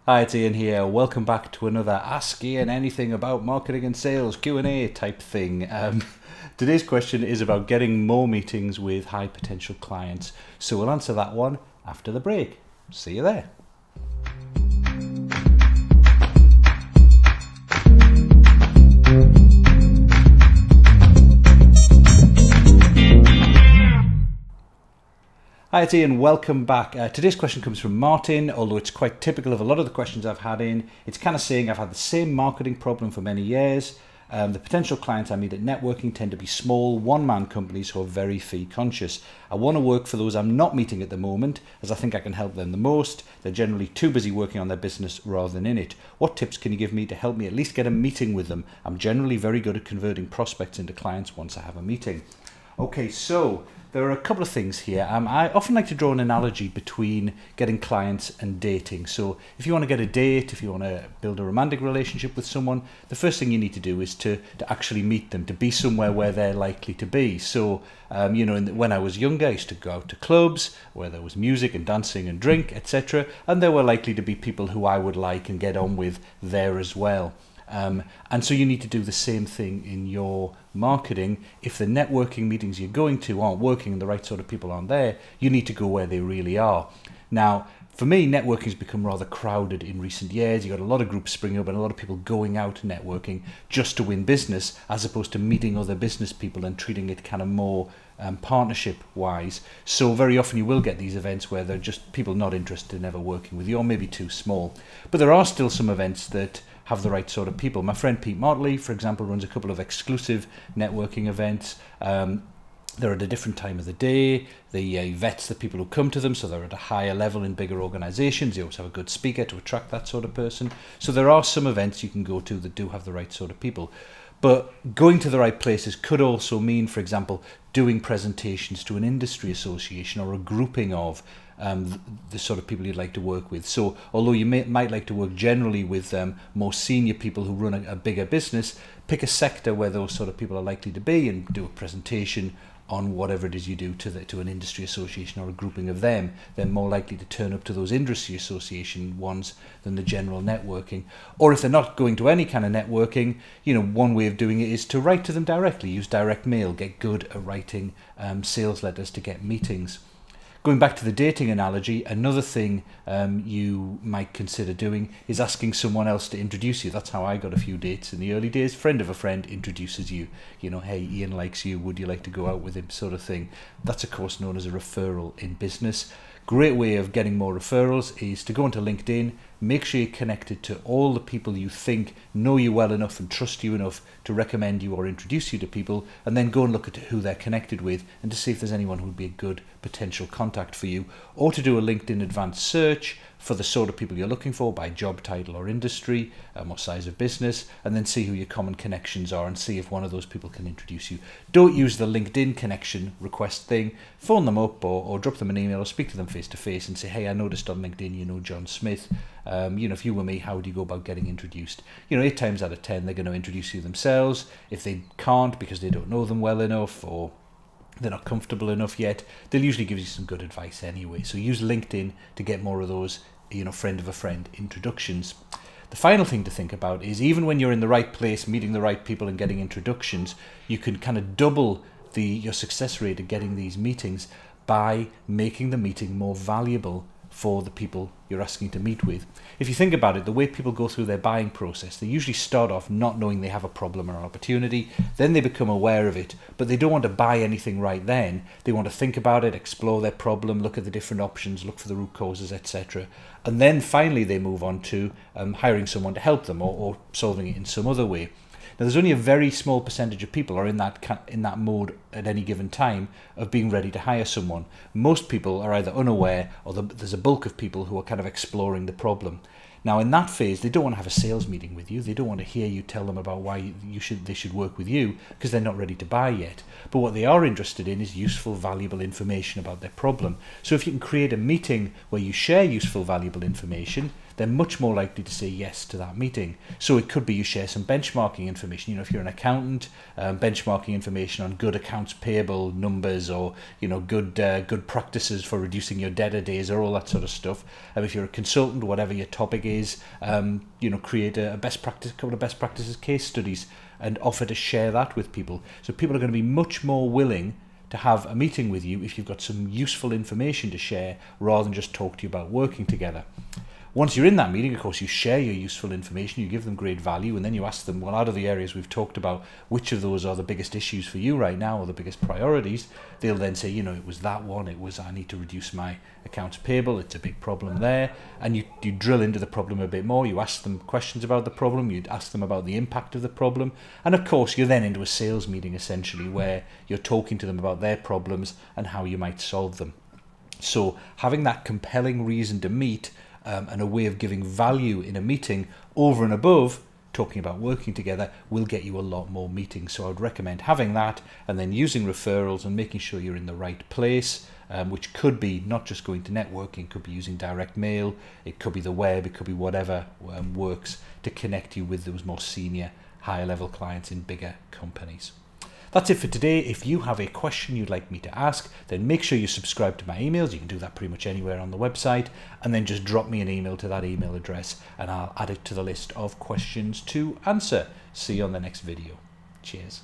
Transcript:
Hi, it's Ian here. Welcome back to another Ask Ian Anything About Marketing and Sales Q&A type thing. Today's question is about getting more meetings with high potential clients. So we'll answer that one after the break. See you there. Hi, it's Ian. Welcome back. Today's question comes from Martin, although it's quite typical of a lot of the questions I've had in. It's kind of saying I've had the same marketing problem for many years. The potential clients I meet at networking tend to be small, one-man companies who are very fee conscious. I want to work for those I'm not meeting at the moment, as I think I can help them the most. They're generally too busy working on their business rather than in it. What tips can you give me to help me at least get a meeting with them? I'm generally very good at converting prospects into clients once I have a meeting. Okay, so there are a couple of things here. I often like to draw an analogy between getting clients and dating. So if you want to get a date, if you want to build a romantic relationship with someone, the first thing you need to do is to actually meet them, to be somewhere where they're likely to be. So, when I was younger, I used to go out to clubs where there was music and dancing and drink, etc. And there were likely to be people who I would like and get on with there as well. And so you need to do the same thing in your marketing. If the networking meetings you're going to aren't working and the right sort of people aren't there, you need to go where they really are. Now, for me, networking has become rather crowded in recent years. You've got a lot of groups springing up and a lot of people going out networking just to win business, as opposed to meeting other business people and treating it kind of more partnership wise. So very often you will get these events where they're just people not interested in ever working with you, or maybe too small. But there are still some events that have the right sort of people. My friend Pete Motley, for example, runs a couple of exclusive networking events. They're at a different time of the day. They vets the people who come to them, so they're at a higher level in bigger organizations. They always have a good speaker to attract that sort of person. So there are some events you can go to that do have the right sort of people. But going to the right places could also mean, for example, doing presentations to an industry association or a grouping of the sort of people you'd like to work with. So although you might like to work generally with more senior people who run a bigger business, pick a sector where those sort of people are likely to be and do a presentation on whatever it is you do to an industry association or a grouping of them. They're more likely to turn up to those industry association ones than the general networking. Or if they're not going to any kind of networking, one way of doing it is to write to them directly. Use direct mail. Get good at writing sales letters to get meetings. Going back to the dating analogy, another thing you might consider doing is asking someone else to introduce you. That's how I got a few dates in the early days. Friend of a friend introduces you. Hey, Ian likes you. Would you like to go out with him? Sort of thing. That's, of course, known as a referral in business. Great way of getting more referrals is to go onto LinkedIn, make sure you're connected to all the people you think know you well enough and trust you enough to recommend you or introduce you to people, and then go and look at who they're connected with and to see if there's anyone who would be a good potential contact for you, or to do a LinkedIn advanced search for the sort of people you're looking for by job title or industry or size of business, and then see who your common connections are and see if one of those people can introduce you. Don't use the LinkedIn connection request thing. Phone them up or drop them an email or speak to them face to face and say, hey, I noticed on LinkedIn you know John Smith. If you were me, how would you go about getting introduced? 8 times out of 10 they're going to introduce you themselves. If they can't because they don't know them well enough or they're not comfortable enough yet, they'll usually give you some good advice anyway. So use LinkedIn to get more of those friend of a friend introductions. The final thing to think about is, even when you're in the right place, meeting the right people and getting introductions, you can kind of double your success rate of getting these meetings by making the meeting more valuable for the people you're asking to meet with. If you think about it, the way people go through their buying process, they usually start off not knowing they have a problem or an opportunity, then they become aware of it, but they don't want to buy anything right then. They want to think about it, explore their problem, look at the different options, look for the root causes, etc. And then finally they move on to hiring someone to help them or solving it in some other way. Now, there's only a very small percentage of people are in that mode at any given time of being ready to hire someone. Most people are either unaware or there's a bulk of people who are kind of exploring the problem. Now, in that phase, they don't want to have a sales meeting with you. They don't want to hear you tell them about why they should work with you, because they're not ready to buy yet. But what they are interested in is useful, valuable information about their problem. So if you can create a meeting where you share useful, valuable information, they're much more likely to say yes to that meeting. So it could be you share some benchmarking information. If you're an accountant, benchmarking information on good accounts payable numbers, or good practices for reducing your debtor days, or all that sort of stuff. If you're a consultant, whatever your topic is, create a best practice, a couple of best practices case studies and offer to share that with people. So people are going to be much more willing to have a meeting with you if you've got some useful information to share rather than just talk to you about working together. Once you're in that meeting, of course, you share your useful information, you give them great value, and then you ask them, well, out of the areas we've talked about, which of those are the biggest issues for you right now or the biggest priorities? They'll then say, it was that one, it was I need to reduce my accounts payable, it's a big problem there. And you drill into the problem a bit more, you ask them questions about the problem, you ask them about the impact of the problem, and of course you're then into a sales meeting essentially where you're talking to them about their problems and how you might solve them. So having that compelling reason to meet and a way of giving value in a meeting over and above talking about working together will get you a lot more meetings. So I would recommend having that and then using referrals and making sure you're in the right place, which could be not just going to networking, it could be using direct mail, it could be the web, it could be whatever works to connect you with those more senior, higher level clients in bigger companies. That's it for today. If you have a question you'd like me to ask, then make sure you subscribe to my emails. You can do that pretty much anywhere on the website, and then just drop me an email to that email address and I'll add it to the list of questions to answer. See you on the next video. Cheers.